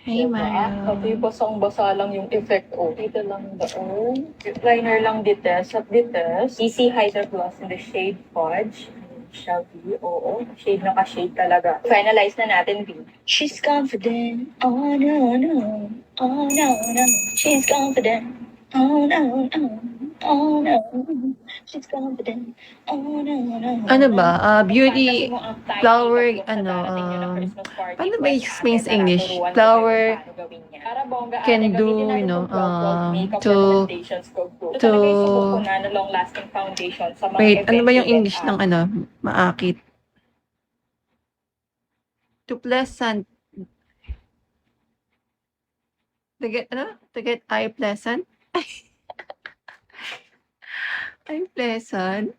Hey, Diba? Mario. Pati basang-basa lang yung effect. O, dito lang doon. Liner lang dites at dites. EC Hider Plus in the shade Fudge. Shelby, oo. Shade na ka-shade talaga. Finalize na natin, B. She's confident. Oh, no, no. Oh, no, no. She's confident. Oh, no, no. Oh, no. She's confident. Oh, no, no. Ano ba? Beauty, Fantasy mo ang timing flower, mag-look sa darating niyo na Christmas party. paano ba Pwede i-explain natin sa English? turuan ko kayo Flower kung paano gawin niya. Para bongga ate, can do, gamitin natin itong vlog makeup recommendations ko. Ito talaga yung sugot ko na long-lasting foundation sa mga wait, ano event ba yung event English ng maakit? To pleasant, to get eye pleasant? Eye pleasant?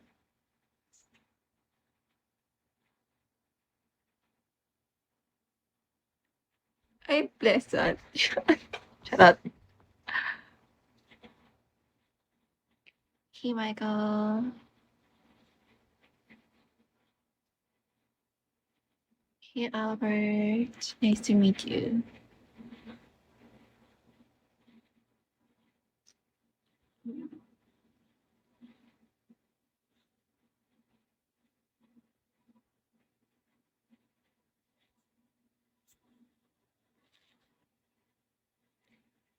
Eye pleasant? Charot. Hey, Michael. Hey, Albert. Nice to meet you.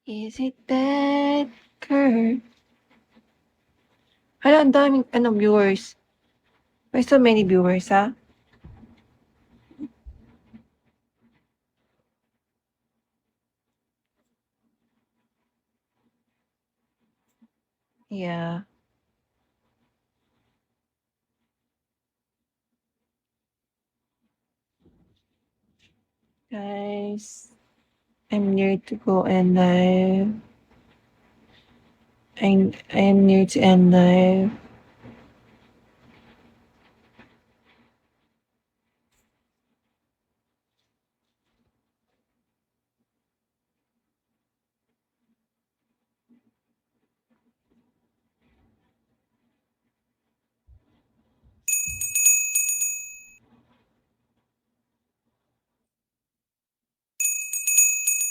Is it that girl? Hala, ang daming viewers. Why so many viewers, ha? Yeah. Guys, I'm near to go and live. I'm near to end live.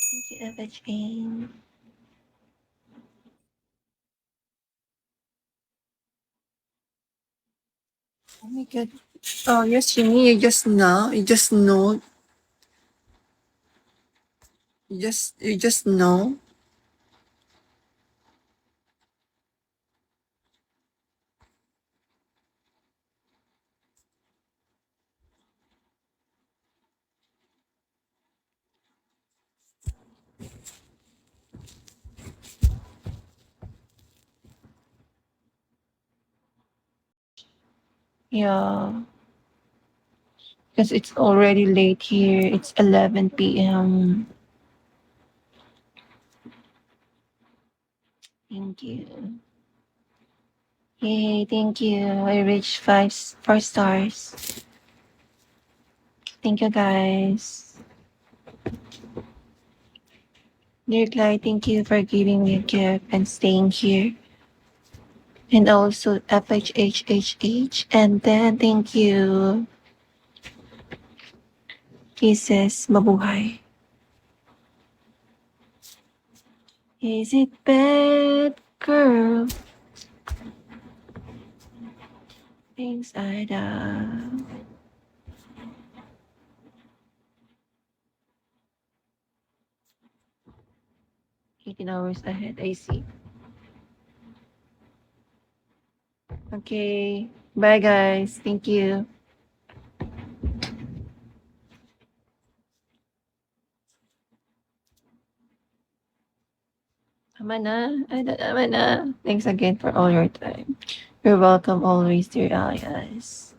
Thank you, FHA. Oh my god. Oh, yes, Jimmy, you just know. You just know. Yeah. Because it's already late here. It's 11 p.m. Thank you. Yay, thank you. I reached 4 stars. Thank you, guys. Dear Clyde, thank you for giving me a gift and staying here. And also FHHHH. And then thank you. Kisses, mabuhay. Is it bad, girl? Things I done. 18 hours ahead, I see. Okay. Bye, guys. Thank you. Tama na. Thanks again for all your time. You're welcome always, dear Alias.